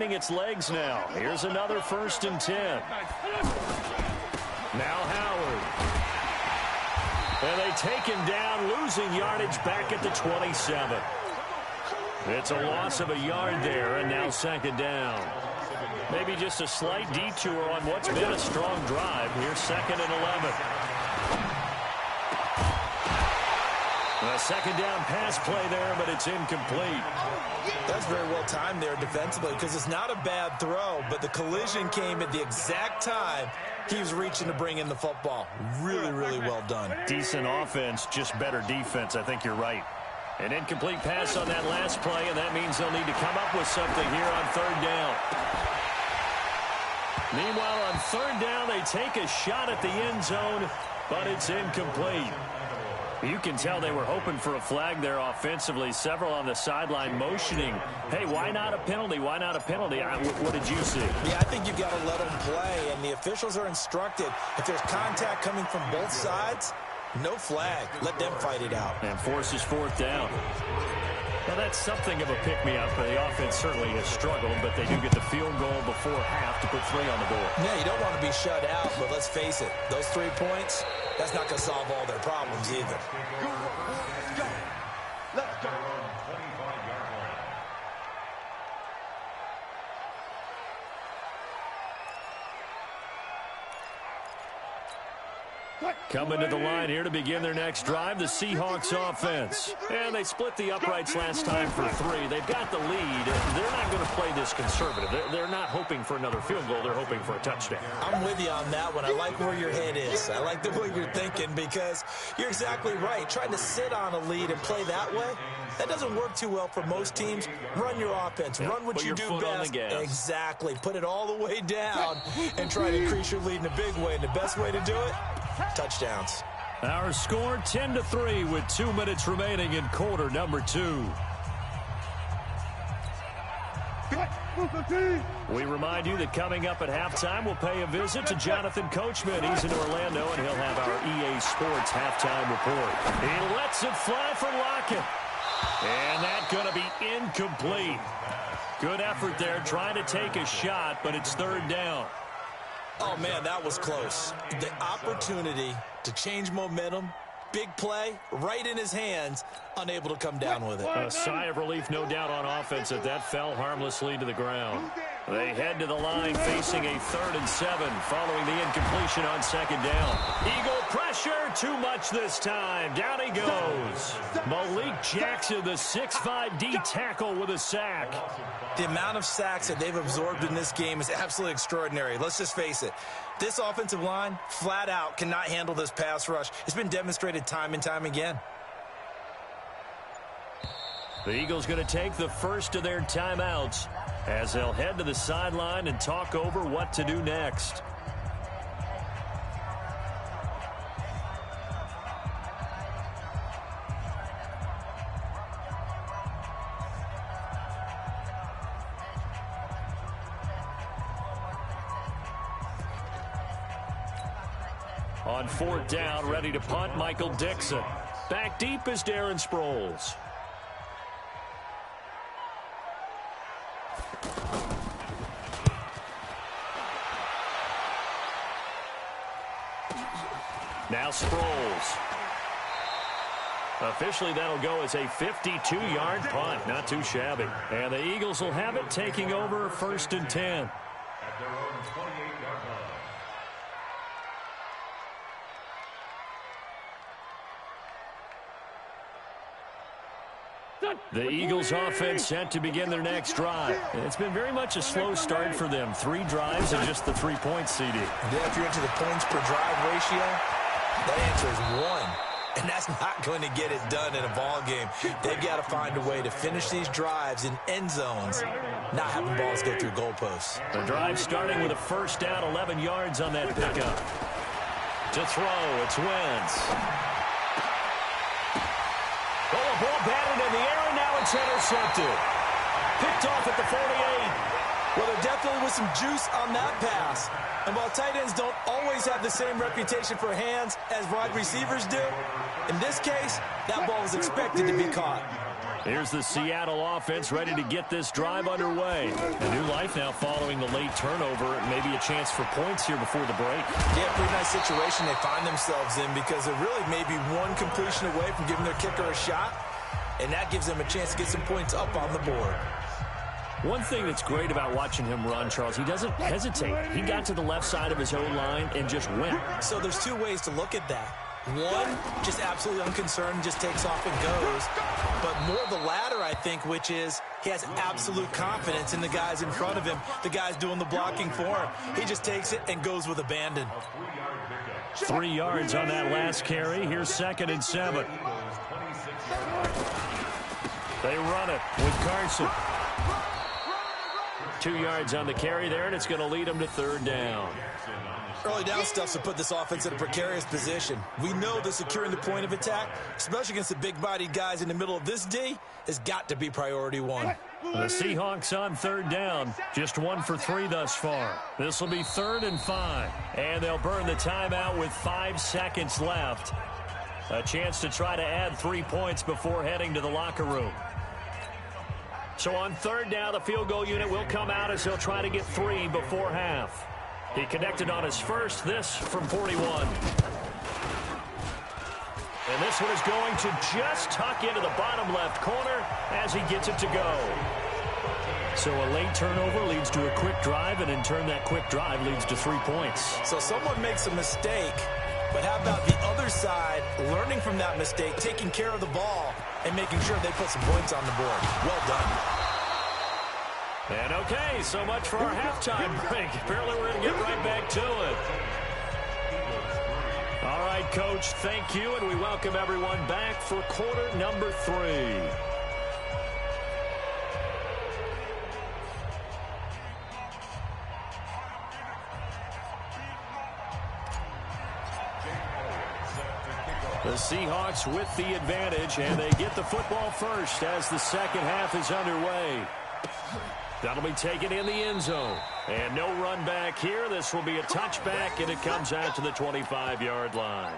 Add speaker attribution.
Speaker 1: Its legs now. Here's another 1st and 10. Now Howard. And they take him down, losing yardage back at the 27. It's a loss of a yard there, and now 2nd down. Maybe just a slight detour on what's been a strong drive. Here's 2nd and 11. A 2nd down pass play there, but it's incomplete.
Speaker 2: That's very well timed there defensively because it's not a bad throw, but the collision came at the exact time he was reaching to bring in the football. Really, really well done.
Speaker 1: Decent offense, just better defense. I think you're right. An incomplete pass on that last play, and that means they'll need to come up with something here on 3rd down. Meanwhile, on 3rd down, they take a shot at the end zone, but it's incomplete. You can tell they were hoping for a flag there offensively. Several on the sideline motioning, hey, why not a penalty? Why not a penalty? What did you see?
Speaker 2: Yeah, I think you've got to let them play, and the officials are instructed. If there's contact coming from both sides, no flag. Let them fight it out.
Speaker 1: And forces 4th down. Well, that's something of a pick-me-up. The offense certainly has struggled, but they do get the field goal before half to put 3 on the board.
Speaker 2: Yeah, you don't want to be shut out, but let's face it, those 3 points, that's not going to solve all their problems either.
Speaker 3: Let's go.
Speaker 1: Coming to the line here to begin their next drive, the Seahawks offense. And they split the uprights last time for 3. They've got the lead. They're not going to play this conservative. They're not hoping for another field goal. They're hoping for a touchdown.
Speaker 2: I'm with you on that one. I like where your head is. I like the way you're thinking because you're exactly right. Trying to sit on a lead and play that way, that doesn't work too well for most teams. Run your offense. Run what you do best. Exactly. Put it all the way down and try to increase your lead in a big way. And the best way to do it, touchdowns.
Speaker 1: Our score 10-3 with 2 minutes remaining in quarter number 2. We remind you that coming up at halftime, we'll pay a visit to Jonathan Coachman. He's in Orlando, and he'll have our EA Sports halftime report. He lets it fly for Lockett. And that's going to be incomplete. Good effort there, trying to take a shot, but it's 3rd down.
Speaker 2: Oh, man, that was close. The opportunity to change momentum, big play, right in his hands, unable to come down with it.
Speaker 1: A sigh of relief, no doubt, on offense that fell harmlessly to the ground. They head to the line facing a 3rd and 7 following the incompletion on 2nd down. Eagle pressure, too much this time. Down he goes. Malik Jackson, the 6'5" D tackle with a sack.
Speaker 2: The amount of sacks that they've absorbed in this game is absolutely extraordinary. Let's just face it. This offensive line, flat out, cannot handle this pass rush. It's been demonstrated time and time again.
Speaker 1: The Eagles going to take the first of their timeouts as they'll head to the sideline and talk over what to do next. On 4th down, ready to punt, Michael Dixon. Back deep is Darren Sproles. Now Sproles. Officially, that'll go as a 52-yard punt. Not too shabby. And the Eagles will have it, taking over 1st and 10.
Speaker 3: At their own 28-yard line.
Speaker 1: The Eagles offense set to begin their next drive. It's been very much a slow start for them. 3 drives and just the 3 points, CD.
Speaker 2: Yeah, if you're into the points per drive ratio, that answer is 1. And that's not going to get it done in a ball game. They've got to find a way to finish these drives in end zones, not having balls go through goalposts.
Speaker 1: The drive starting with a 1st down, 11 yards on that pickup. To throw, it's Wentz. Oh, a ball batted in the air, and now it's intercepted. Picked off at the 48.
Speaker 2: Well, there definitely was some juice on that pass. And while tight ends don't always have the same reputation for hands as wide receivers do, in this case, that ball was expected to be caught.
Speaker 1: Here's the Seattle offense ready to get this drive underway. A new life now following the late turnover. Maybe a chance for points here before the break.
Speaker 2: Yeah, pretty nice situation they find themselves in because they're really maybe one completion away from giving their kicker a shot, and that gives them a chance to get some points up on the board.
Speaker 1: One thing that's great about watching him run, Charles, he doesn't hesitate. He got to the left side of his own line and just went.
Speaker 2: So there's two ways to look at that. One, just absolutely unconcerned, just takes off and goes. But more the latter, I think, which is he has absolute confidence in the guys in front of him, the guys doing the blocking for him. He just takes it and goes with abandon.
Speaker 1: 3 yards on that last carry. Here's 2nd and 7. They run it with Carson. 2 yards on the carry there, and it's going to lead them to 3rd down.
Speaker 2: Early down stuff to put this offense in a precarious position. We know that securing the point of attack, especially against the big-bodied guys in the middle of this D, has got to be priority one.
Speaker 1: The Seahawks on 3rd down. Just 1 for 3 thus far. This will be 3rd and 5. And they'll burn the timeout with 5 seconds left. A chance to try to add 3 points before heading to the locker room. So on 3rd down, the field goal unit will come out as he'll try to get 3 before half. He connected on his first, this from 41. And this one is going to just tuck into the bottom left corner as he gets it to go. So a late turnover leads to a quick drive, and in turn that quick drive leads to 3 points.
Speaker 2: So someone makes a mistake, but how about the other side learning from that mistake, taking care of the ball, and making sure they put some points on the board? Well done.
Speaker 1: And okay, so much for our halftime break. Apparently we're going to get right back to it. All right, Coach, thank you, and we welcome everyone back for quarter number 3. The Seahawks with the advantage, and they get the football first as the second half is underway. That'll be taken in the end zone. And no run back here. This will be a touchback, and it comes out to the 25-yard line.